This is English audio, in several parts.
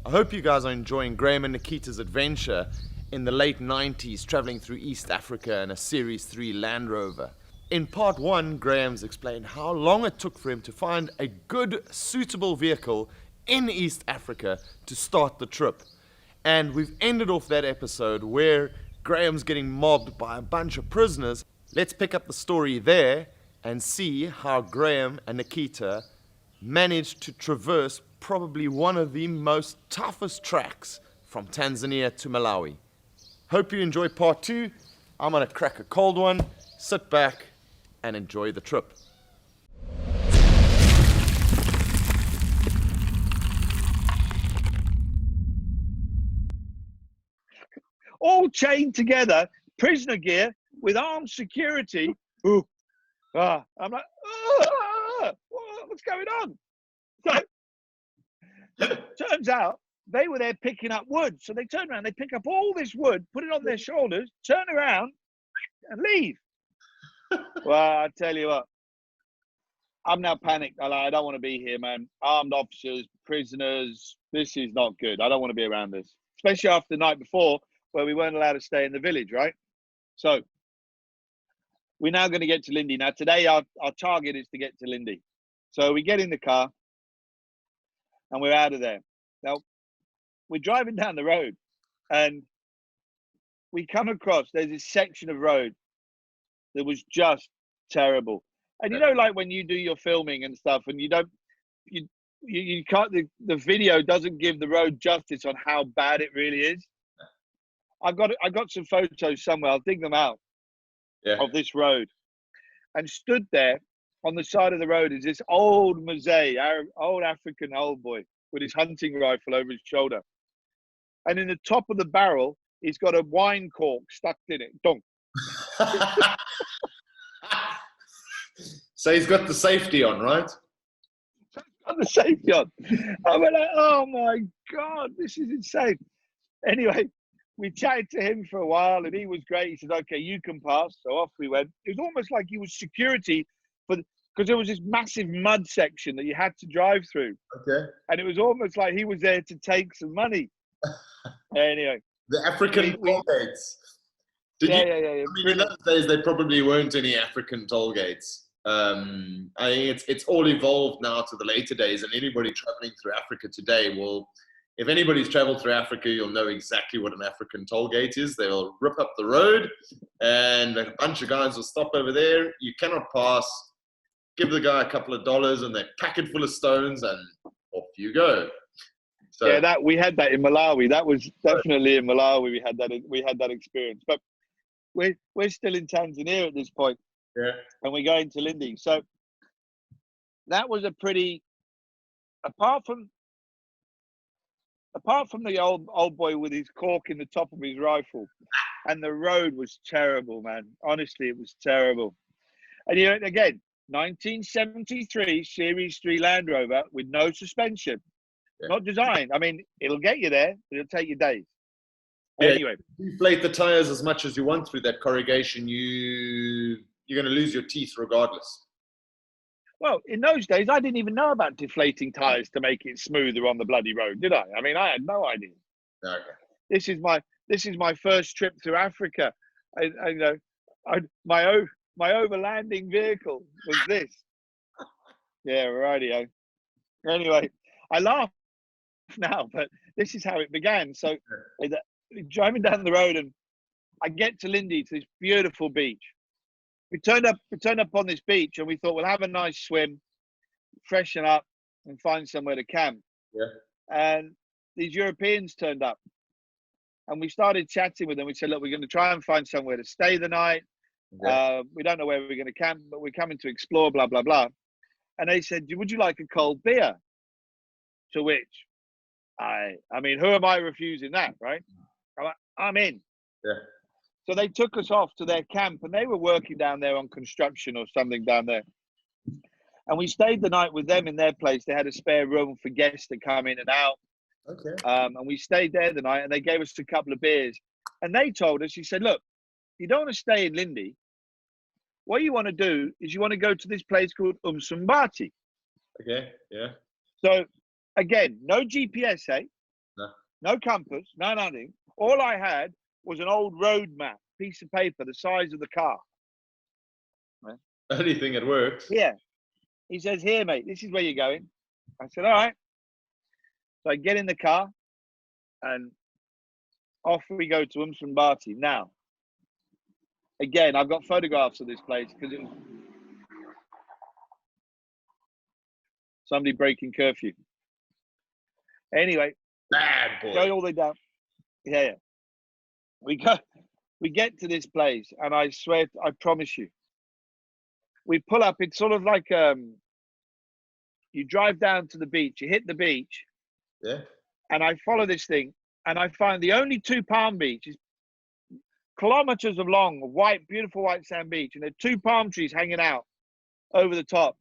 I hope you guys are enjoying Graham and Nikita's adventure in the late 90s traveling through East Africa in a Series 3 Land Rover. In part 1, Graham's explained how long it took for him to find a good, suitable vehicle in East Africa to start the trip. And we've ended off that episode where Graham's getting mobbed by a bunch of prisoners. Let's pick up the story there and see how Graham and Nikita managed to traverse probably one of the most toughest tracks from Tanzania to Malawi. Hope you enjoy part 2. I'm going to crack a cold one, sit back, and enjoy the trip. All chained together, prisoner gear with armed security. Ooh, I'm like, what's going on? So turns out they were there picking up wood. So they turn around, they pick up all this wood, put it on their shoulders, turn around and leave. Well, I tell you what, I'm now panicked. I don't want to be here, man. Armed officers, prisoners. This is not good. I don't want to be around this, especially after the night before where we weren't allowed to stay in the village, right? So we're now going to get to Lindy. Now, today our target is to get to Lindy. So we get in the car and we're out of there. Now, we're driving down the road and we come across, there's this section of road that was just terrible. And you know, like when you do your filming and stuff and you can't, the video doesn't give the road justice on how bad it really is. I got some photos somewhere, I'll dig them out, of this road. And stood there on the side of the road is this old Mzee, old African old boy with his hunting rifle over his shoulder. And in the top of the barrel, he's got a wine cork stuck in it. Dong. So he's got the safety on, right? Got the safety on. I went like, oh my God, this is insane. Anyway, we chatted to him for a while and he was great. He said, okay, you can pass. So off we went. It was almost like he was security because there was this massive mud section that you had to drive through. Okay. And it was almost like he was there to take some money. Anyway. The African toll gates. Yeah. I mean, in those days, there probably weren't any African toll gates. I think it's all evolved now to the later days, and anybody traveling through Africa today will, if anybody's traveled through Africa, you'll know exactly what an African toll gate is. They'll rip up the road, and a bunch of guys will stop over there. You cannot pass. Give the guy a couple of dollars, and they pack it full of stones, and off you go. So, yeah, we had that in Malawi. That was definitely in Malawi. We had that experience, but we're still in Tanzania at this point. Yeah. And we're going to Lindy. So that was a pretty, apart from the old boy with his cork in the top of his rifle, and the road was terrible, man. Honestly, it was terrible. And you know, again, 1973 Series 3 Land Rover with no suspension. Yeah. Not designed. I mean, it'll get you there, but it'll take you days. Yeah, anyway, inflate the tires as much as you want through that corrugation. You're going to lose your teeth regardless. Well, in those days, I didn't even know about deflating tires to make it smoother on the bloody road, did I? I mean, I had no idea. Okay. This is my first trip through Africa. My overlanding vehicle was this. Yeah, rightio. Anyway, I laugh now, but this is how it began. So, driving down the road, and I get to Lindy, to this beautiful beach. We turned up on this beach, and we thought we'll have a nice swim, freshen up, and find somewhere to camp. Yeah. And these Europeans turned up, and we started chatting with them. We said, look, we're going to try and find somewhere to stay the night. Yeah. We don't know where we're going to camp, but we're coming to explore, blah, blah, blah. And they said, would you like a cold beer? To which I mean, who am I refusing that, right? I'm in. Yeah. So they took us off to their camp, and they were working down there on construction or something down there. And we stayed the night with them in their place. They had a spare room for guests to come in and out. Okay. And we stayed there the night, and they gave us a couple of beers. And they told us, he said, look, you don't want to stay in Lindy. What you want to do is you want to go to this place called Umsumbati. Okay, yeah. So, again, no GPS, eh? no compass, no nothing. All I had was an old road map, piece of paper, the size of the car. Only thing it works. Yeah. He says, here, mate, this is where you're going. I said, all right. So I get in the car and off we go to Msambati. Now, again, I've got photographs of this place because it was somebody breaking curfew. Anyway, Bad boy. go all the way down. Yeah. We get to this place, and I swear, I promise you, we pull up. It's sort of like you drive down to the beach, you hit the beach, Yeah. and I follow this thing, and I find the only two palm beaches, kilometers of long, white, beautiful white sand beach, and there are two palm trees hanging out over the top.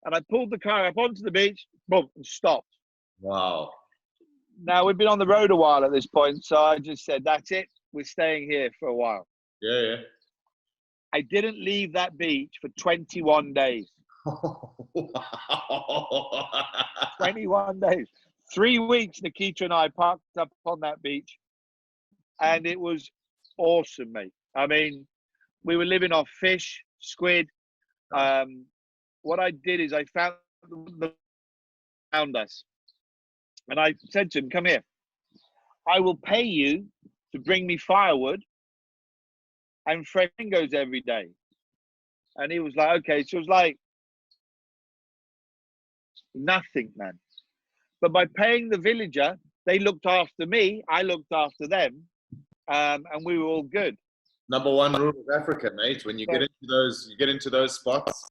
And I pulled the car up onto the beach, boom, and stopped. Wow. Now, we've been on the road a while at this point, so I just said, that's it. We're staying here for a while. Yeah. I didn't leave that beach for 21 days. Wow. 21 days. 3 weeks, Nikita and I parked up on that beach. And it was awesome, mate. I mean, we were living off fish, squid. What I did is I found us. And I said to him, come here. I will pay you to bring me firewood and flamingos every day. And he was like, okay. So it was like nothing, man. But by paying the villager, they looked after me. I looked after them. And we were all good. Number one rule of Africa, mate. When you get into those spots,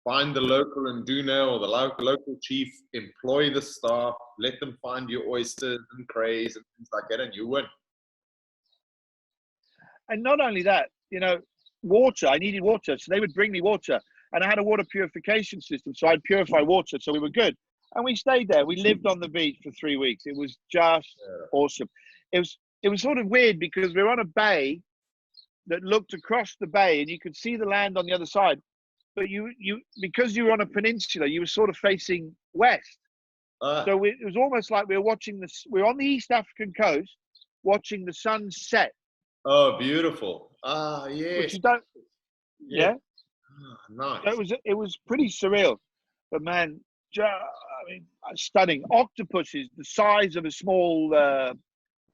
find the local induna or the local chief, employ the staff, let them find you oysters and crays and things like that, and you win. And not only that, water, I needed water. So they would bring me water. And I had a water purification system. So I'd purify water. So we were good. And we stayed there. We lived on the beach for 3 weeks. It was just awesome. It was sort of weird because we were on a bay that looked across the bay and you could see the land on the other side. But because you were on a peninsula, you were sort of facing west. So it was almost like we were we were on the East African coast watching the sun set. Oh, beautiful. Ah, yes. Which you don't, yeah. Oh, nice. So it was pretty surreal. But man, stunning. Octopuses the size of a small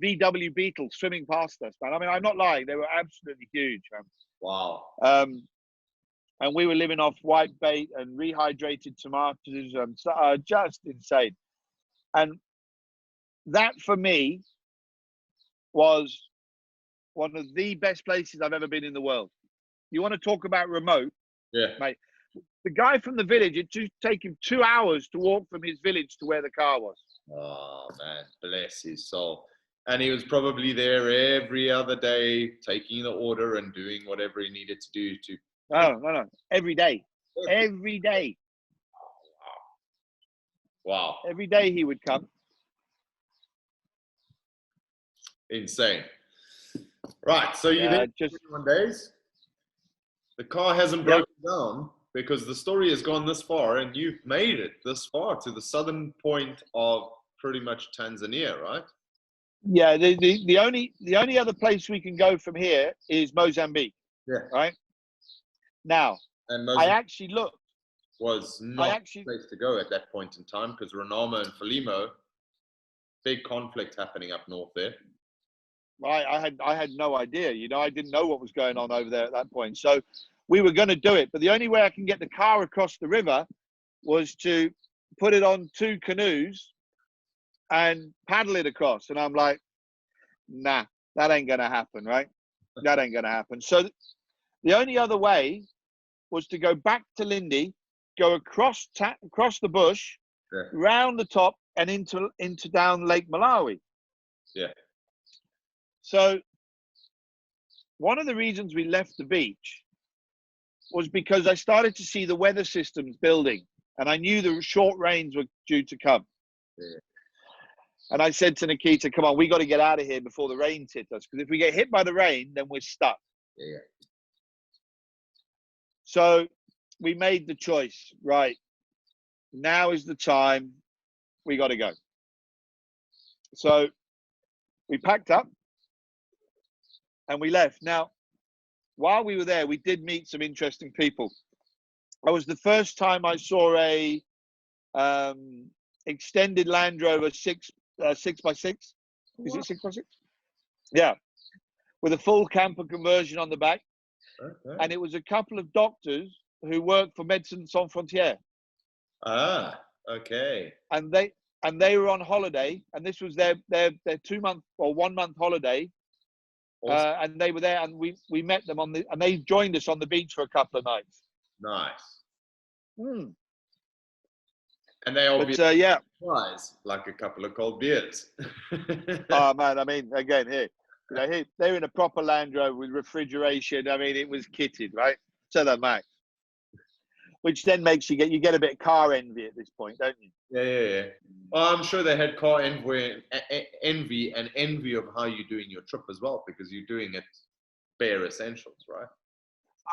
VW Beetle swimming past us, man. I mean, I'm not lying. They were absolutely huge, man. Wow. And we were living off white bait and rehydrated tomatoes, just insane. And that for me was one of the best places I've ever been in the world. You want to talk about remote? Yeah. Mate, the guy from the village, it took take him 2 hours to walk from his village to where the car was. Oh, man, bless his soul. And he was probably there every other day, taking the order and doing whatever he needed to do to. No. Every day. Every day. Wow. Every day he would come. Insane. Right. So you did just 21 days. The car hasn't broken down because the story has gone this far and you've made it this far to the southern point of pretty much Tanzania, right? Yeah. The only other place we can go from here is Mozambique. Yeah. Right. Now, and I actually looked. Was not the place to go at that point in time because Renamo and Frelimo, big conflict happening up north there. I had no idea. I didn't know what was going on over there at that point. So we were going to do it, but the only way I can get the car across the river was to put it on 2 canoes and paddle it across. And I'm like, nah, that ain't going to happen, right? That ain't going to happen. So the only other way was to go back to Lindy, go across the bush, round the top, and into down Lake Malawi. Yeah. So one of the reasons we left the beach was because I started to see the weather systems building, and I knew the short rains were due to come. Yeah. And I said to Nikita, come on, we got to get out of here before the rains hit us, because if we get hit by the rain, then we're stuck. Yeah. So we made the choice, right? Now is the time. We got to go. So We packed up and we left. Now, while we were there, we did meet some interesting people. That was the first time I saw a extended Land Rover 6x6. Is it 6x6? Yeah, with a full camper conversion on the back. Okay. And it was a couple of doctors who worked for Médecins Sans Frontières. Ah, okay. And they were on holiday, and this was their 2 month or 1 month holiday. Awesome. And they were there, and we met them and they joined us on the beach for a couple of nights. Nice. Mm. And they obviously But yeah, like a couple of cold beers. oh man, I mean, again, here, they're in a proper Land Rover with refrigeration. I mean, it was kitted, right, to the max. Which then makes you get a bit of car envy at this point, don't you? Yeah. Well, I'm sure they had car envy and envy of how you're doing your trip as well, because you're doing it bare essentials, right?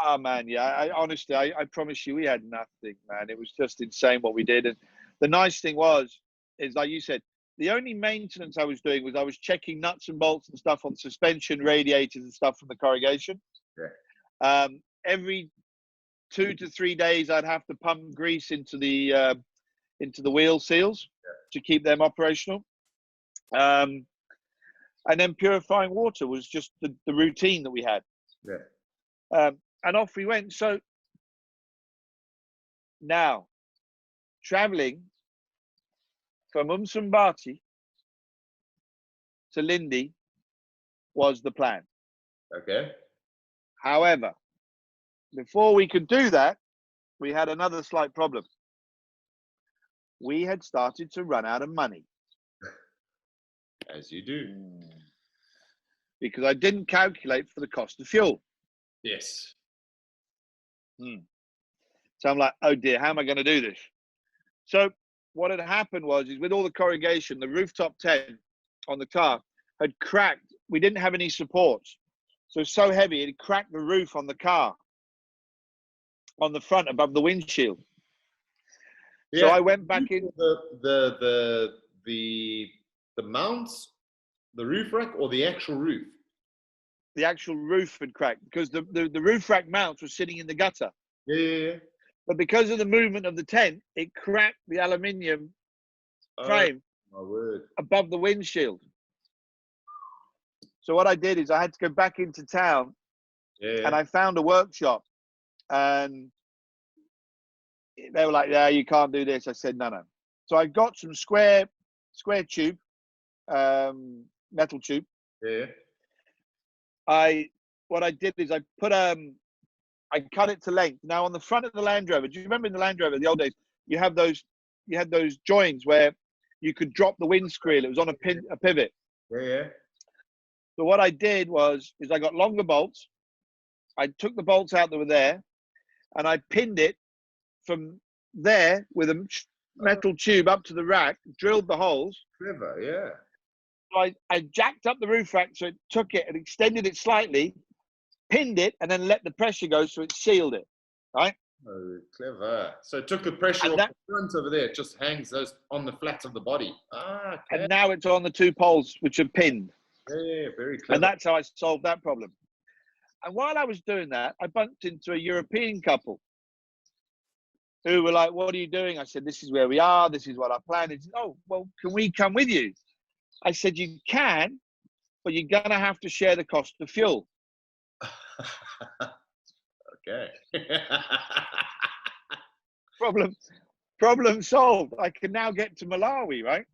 Oh man, yeah. I honestly, I promise you, we had nothing, man. It was just insane what we did. And the nice thing is like you said, the only maintenance I was doing was I was checking nuts and bolts and stuff on suspension, radiators and stuff from the corrugation. Yeah. Every 2 to 3 days, I'd have to pump grease into the wheel seals to keep them operational. And then purifying water was just the routine that we had. Yeah. And off we went. So now, traveling from Msambati to Lindy was the plan. Okay. However, before we could do that, we had another slight problem. We had started to run out of money. As you do. Because I didn't calculate for the cost of fuel. Yes. So I'm like, oh dear, how am I going to do this? So what had happened is with all the corrugation, the rooftop tent on the car had cracked. We didn't have any supports. So it was so heavy, it had cracked the roof on the car on the front above the windshield. Yeah. So I went back in. The mounts, the roof rack, or the actual roof? The actual roof had cracked because the roof rack mounts were sitting in the gutter. Yeah. But because of the movement of the tent, it cracked the aluminium frame above the windshield. So what I did is I had to go back into town, and I found a workshop, and they were like, "Yeah, you can't do this." I said, "No." So I got some square tube, metal tube. Yeah. What I did is I cut it to length. Now on the front of the Land Rover, do you remember in the Land Rover, the old days, you had those joints where you could drop the windscreen. It was on a pivot. Yeah. So what I did is I got longer bolts. I took the bolts out that were there, and I pinned it from there with a metal tube up to the rack, drilled the holes. Clever, yeah. So I jacked up the roof rack, so it took it and extended it slightly, pinned it, and then let the pressure go, so it sealed it, right? Oh, clever. So it took the pressure off the front over there. It just hangs those on the flat of the body. Ah, okay. And now it's on the two poles, which are pinned. Yeah, very clever. And that's how I solved that problem. And while I was doing that, I bumped into a European couple who were like, "What are you doing?" I said, "This is where we are. This is what our plan is." "Oh, well, can we come with you?" I said, "You can, but you're going to have to share the cost of fuel." Okay. Problem solved. I can now get to Malawi, right?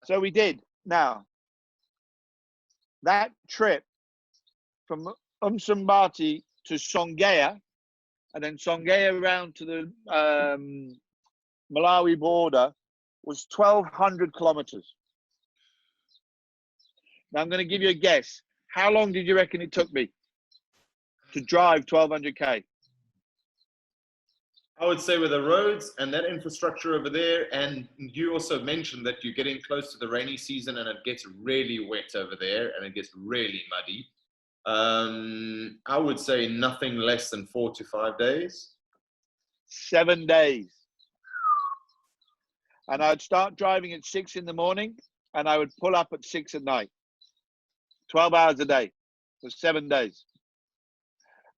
So we did. Now, that trip from Msambati to Songea, and then Songea around to the Malawi border, was 1,200 kilometers. Now I'm going to give you a guess. How long did you reckon it took me to drive 1,200K? I would say with the roads and that infrastructure over there, and you also mentioned that you're getting close to the rainy season and it gets really wet over there and it gets really muddy. I would say nothing less than 4 to 5 days. 7 days. And I'd start driving at 6 in the morning, and I would pull up at 6 at night, 12 hours a day for 7 days.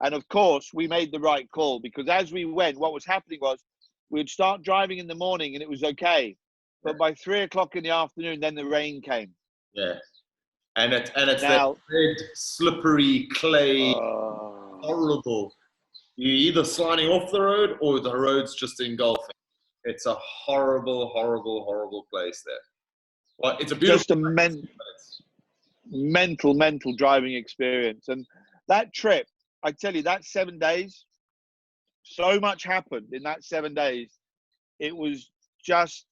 And of course, we made the right call, because as we went, what was happening was we'd start driving in the morning and it was okay. But by 3 o'clock in the afternoon, then the rain came. Yeah. And it's Now, that red, slippery clay, horrible. You're either sliding off the road or the road's just engulfing. It's a horrible, horrible, horrible place there. Well, it's a beautiful just a mental driving experience. And that trip, I tell you, that 7 days, so much happened in that 7 days. It was just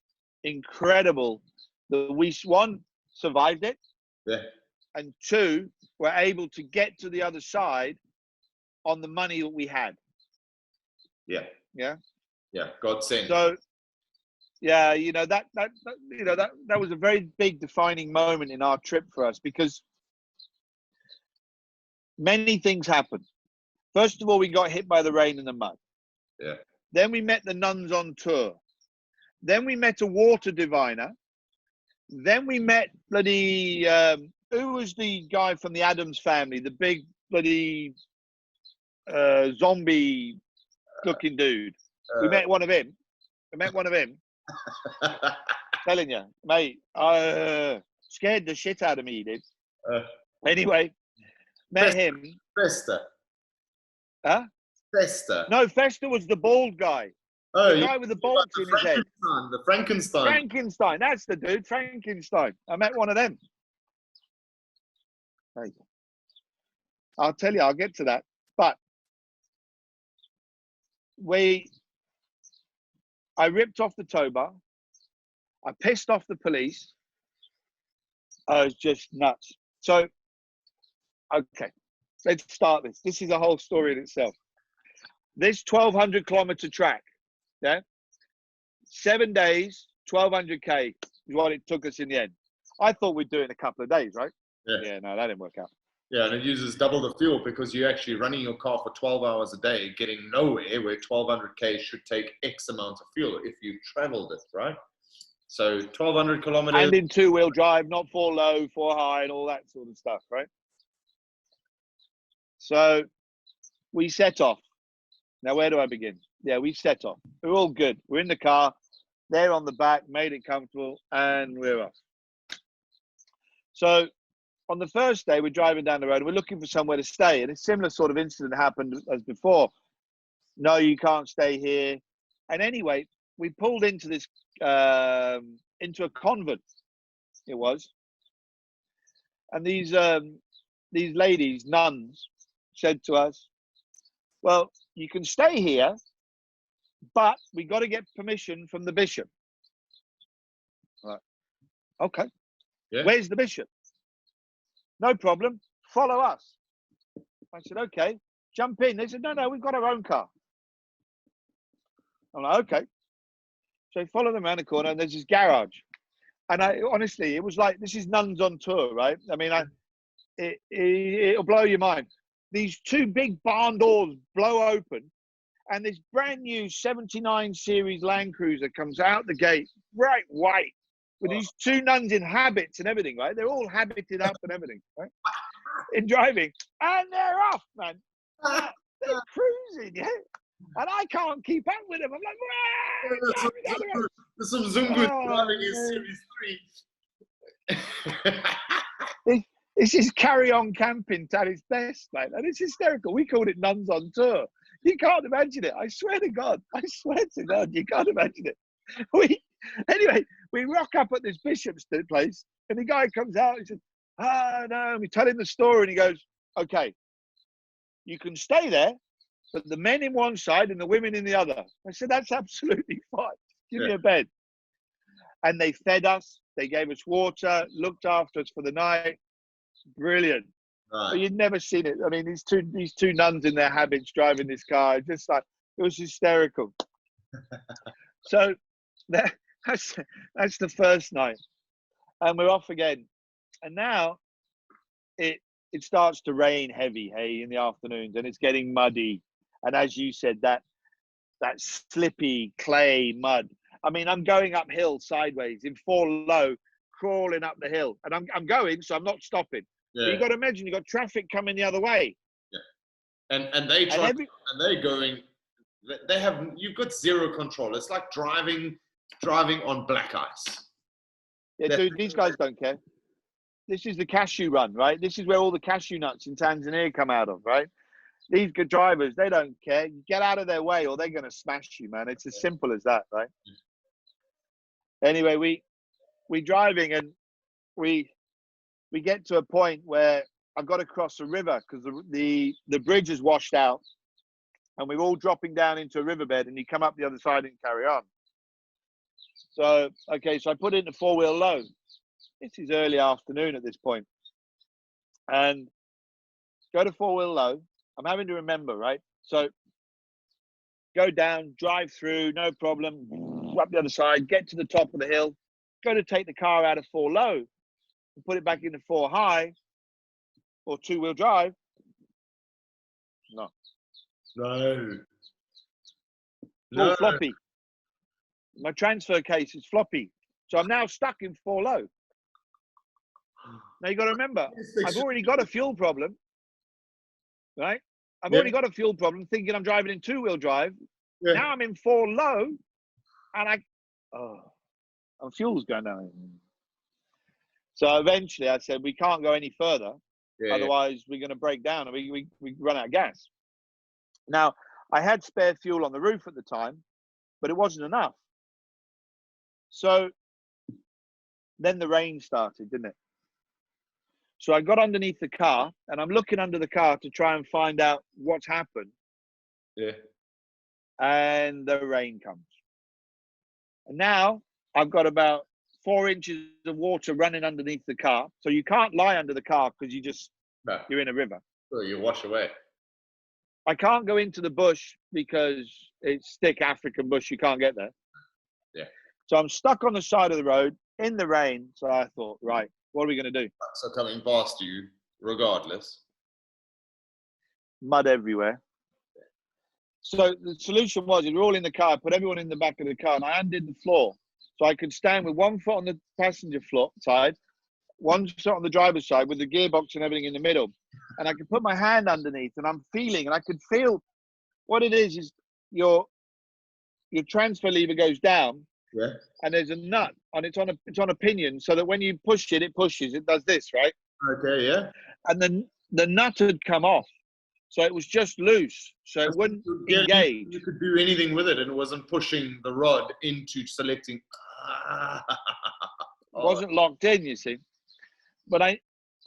incredible that we, one, survived it. Yeah. And two, were able to get to the other side on the money that we had. Yeah. Yeah. Yeah. God sent. So, yeah, you know, that was a very big defining moment in our trip for us, because many things happened. First of all, we got hit by the rain and the mud. Yeah. Then we met the nuns on tour. Then we met a water diviner. Then we met bloody, who was the guy from the Addams family? The big bloody zombie looking dude. We met one of him. Telling you, mate, scared the shit out of me, he did. Anyway, met him. Festa. Huh? Festa. No, Festa was the bald guy. Oh, the guy with the bolts in his head. The Frankenstein. Frankenstein, that's the dude, Frankenstein. I met one of them. Hey, I'll tell you, I'll get to that. But I ripped off the tow bar. I pissed off the police. I was just nuts. So, okay, let's start this. This is a whole story in itself. This 1,200 kilometer track, yeah, 7 days, 1,200K is what it took us in the end. I thought we'd do it in a couple of days, right? Yeah, no, that didn't work out. Yeah, and it uses double the fuel, because you're actually running your car for 12 hours a day, getting nowhere, where 1,200K should take X amount of fuel if you traveled it, right? So 1,200 kilometers. And in two-wheel drive, not 4 low, 4 high, and all that sort of stuff, right? So we set off. Now, where do I begin? Yeah, we set off. We're all good. We're in the car. They're on the back, made it comfortable, and we're off. So on the first day, we're driving down the road, and we're looking for somewhere to stay. And a similar sort of incident happened as before. No, you can't stay here. And anyway, we pulled into this, into a convent, it was. And these ladies, nuns, said to us, well, you can stay here, but we got to get permission from the bishop. Right. Okay. Yeah. Where's the bishop? No problem. Follow us. I said, okay, jump in. They said, no, we've got our own car. I'm like, okay. So I follow them around the corner, and there's this garage. And honestly, it was like, this is Nuns on tour, right? I mean, it'll blow your mind. These two big barn doors blow open, and this brand new 79 series Land Cruiser comes out the gate, bright white, with these two nuns in habits and everything, right? They're all habited up and everything, right? In driving, and they're off, man. They're cruising, yeah. And I can't keep up with them. I'm like, there's some Zungu driving in Series 3. This is carry on camping at its best, mate. And it's hysterical. We called it Nuns on Tour. You can't imagine it. I swear to God, you can't imagine it. Anyway, we rock up at this bishop's place, and the guy comes out and says, no, we tell him the story, and he goes, okay, you can stay there, but the men in one side and the women in the other. I said, that's absolutely fine. Give me a bed. And they fed us, they gave us water, looked after us for the night. Brilliant. Right. But you'd never seen it. I mean, these two nuns in their habits driving this car, just like, it was hysterical. So that's the first night, and we're off again. And now it starts to rain heavy, hey, in the afternoons, and it's getting muddy. And as you said, that slippy clay mud. I mean, I'm going uphill sideways in 4 low, crawling up the hill, and I'm going, so I'm not stopping. Yeah. But you got to imagine you got traffic coming the other way. Yeah. And they try, and they're going. You've got zero control. It's like driving on black ice. Yeah, dude, these guys don't care. This is the cashew run, right? This is where all the cashew nuts in Tanzania come out of, right? These good drivers, they don't care. You get out of their way or they're going to smash you, man. It's as simple as that, right? Anyway, we driving, and we get to a point where I've got to cross a river because the bridge is washed out, and we're all dropping down into a riverbed, and you come up the other side and carry on. So, okay, so I put it in the four-wheel low. This is early afternoon at this point. And go to four-wheel low. I'm having to remember, right? So go down, drive through, no problem. Up the other side, get to the top of the hill. Go to take the car out of four low and put it back into four high or two-wheel drive. No. All floppy. My transfer case is floppy. So I'm now stuck in four low. Now you got to remember, I've already got a fuel problem, right? I've already got a fuel problem thinking I'm driving in two-wheel drive. Yeah. Now I'm in four low, and fuel's going down. So eventually I said, we can't go any further. Otherwise we're going to break down and we run out of gas. Now, I had spare fuel on the roof at the time, but it wasn't enough. So then the rain started, didn't it? So I got underneath the car, and I'm looking under the car to try and find out what's happened. Yeah. And the rain comes. And now I've got about 4 inches of water running underneath the car. So you can't lie under the car because you're in a river. Well, you wash away. I can't go into the bush because it's thick African bush. You can't get there. Yeah. So I'm stuck on the side of the road in the rain. So I thought, right, what are we going to do? So coming past you, regardless. Mud everywhere. So the solution was, we were all in the car, put everyone in the back of the car, and I undid the floor. So I could stand with one foot on the passenger side, one foot on the driver's side with the gearbox and everything in the middle. And I could put my hand underneath, and I'm feeling, and I could feel what it is your transfer lever goes down. Yeah. And there's a nut, and it's on a pinion, so that when you push it, it pushes. It does this, right? Okay, yeah. And then the nut had come off, so it was just loose, so it wouldn't engage. You could do anything with it, and it wasn't pushing the rod into selecting. It wasn't locked in, you see. But I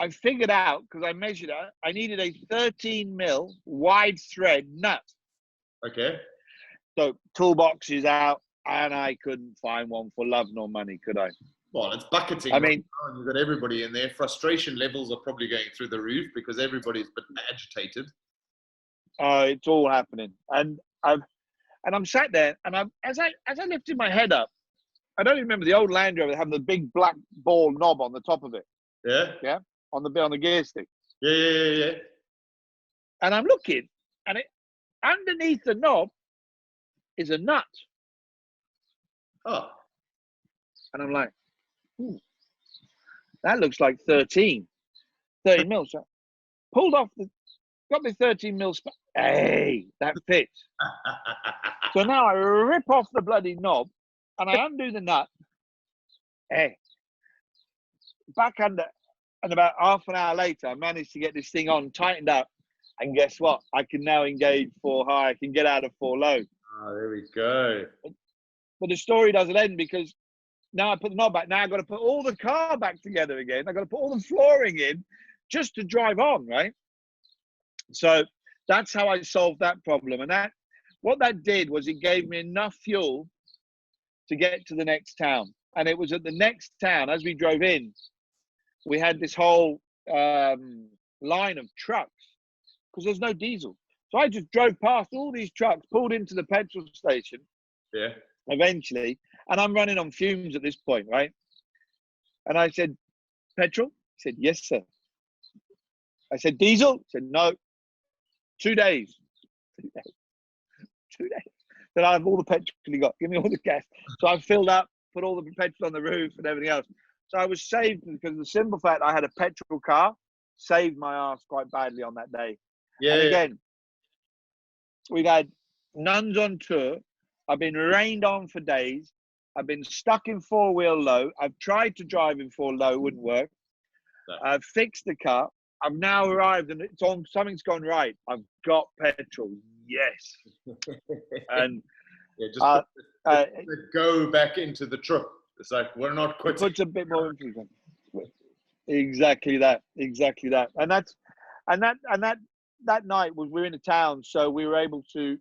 figured out, because I measured it, I needed a 13 mil wide thread nut. Okay. So toolbox is out. And I couldn't find one for love nor money, could I? Well, it's bucketing. I mean, you've got everybody in there. Frustration levels are probably going through the roof because everybody's a bit agitated. It's all happening, and I'm sat there, and as I lifted my head up, I don't even remember the old Land Rover having the big black ball knob on the top of it. Yeah. Yeah. On the gear stick. Yeah. And I'm looking, and underneath the knob is a nut. Oh. And I'm like, that looks like 13 mils. So pulled off got me 13 mils. Hey, that fits. So now I rip off the bloody knob and I undo the nut. Hey, back under, and about half an hour later, I managed to get this thing on, tightened up. And guess what? I can now engage four high. I can get out of four low. Oh, there we go. But the story doesn't end, because now I put the knob back. Now I've got to put all the car back together again. I've got to put all the flooring in just to drive on, right? So that's how I solved that problem. And what that did was it gave me enough fuel to get to the next town. And it was at the next town, as we drove in, we had this whole line of trucks, because there's no diesel. So I just drove past all these trucks, pulled into the petrol station. Yeah. Eventually, and I'm running on fumes at this point, right? And I said, petrol? He said, yes, sir. I said, diesel? He said, no. 2 days. 2 days. 2 days. Then I have all the petrol you got. Give me all the gas. So I filled up, put all the petrol on the roof and everything else. So I was saved because the simple fact I had a petrol car saved my ass quite badly on that day. Yeah. And again, we've had Nuns on tour. I've been rained on for days. I've been stuck in four-wheel low. I've tried to drive in four low, wouldn't work. No. I've fixed the car. I've now arrived and it's on. Something's gone right. I've got petrol. Yes. And yeah, just go back into the trip. It's like we're not it quitting. puts a bit more influence. Exactly that. And that night was, we were in a town, so we were able to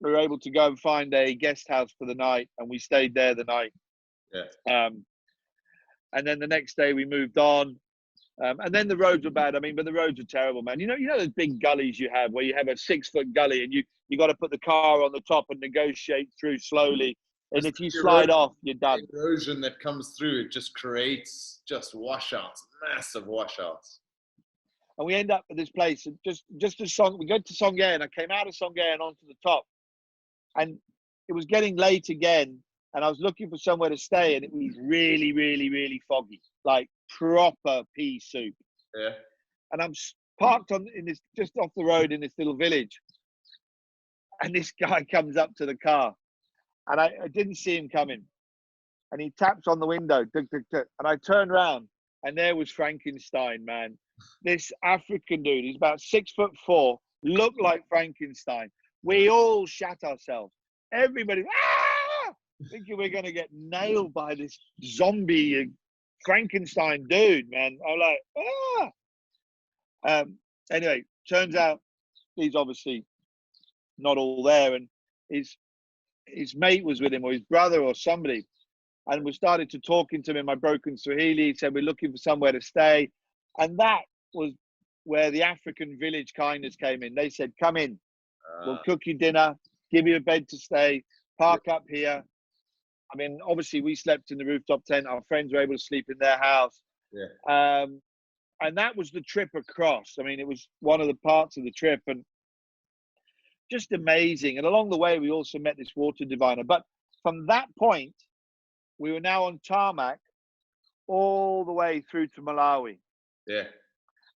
go and find a guest house for the night, and we stayed there the night. Yeah. And then the next day we moved on. And then the roads were bad. I mean, but the roads are terrible, man. You know those big gullies you have where you have a 6-foot gully and you got to put the car on the top and negotiate through slowly. And if you slide off, you're done. The erosion that comes through, it just creates just washouts, massive washouts. And we end up at this place, and just as we go to Songair, and I came out of Songair and onto the top, and it was getting late again, and I was looking for somewhere to stay, and it was really, really, really foggy, like proper pea soup. Yeah. And I'm parked in this, just off the road in this little village, and this guy comes up to the car, and I didn't see him coming, and he taps on the window, tuk, tuk, tuk, and I turned around, and there was Frankenstein, man. This African dude, he's about 6'4", looked like Frankenstein. We all shat ourselves. Everybody, thinking we're going to get nailed by this zombie Frankenstein dude, man. I'm like, Anyway, turns out he's obviously not all there, and his mate was with him, or his brother or somebody. And we started to talking to him in my broken Swahili. He said, we're looking for somewhere to stay. And that was where the African village kindness came in. They said, come in, we'll cook you dinner, give you a bed to stay, park up here. I mean, obviously we slept in the rooftop tent. Our friends were able to sleep in their house. Yeah. And that was the trip across. I mean, it was one of the parts of the trip, and just amazing. And along the way, we also met this water diviner. But from that point, we were now on tarmac all the way through to Malawi. Yeah.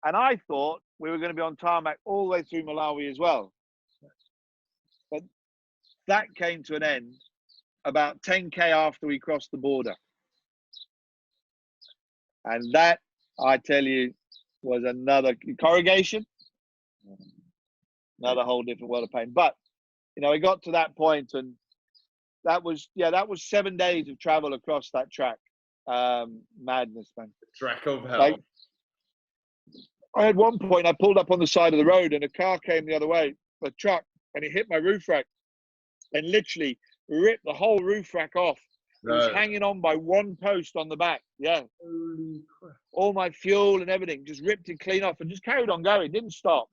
And I thought we were going to be on tarmac all the way through Malawi as well. But that came to an end about 10K after we crossed the border. And that, I tell you, was another corrugation, another whole different world of pain. But, we got to that point, and that was 7 days of travel across that track. Madness, man. Track of hell. I had one point, I pulled up on the side of the road, and a car came the other way, a truck, and it hit my roof rack and literally ripped the whole roof rack off. It was hanging on by one post on the back. Yeah. Holy crap. All my fuel and everything just ripped it clean off and just carried on going. Didn't stop.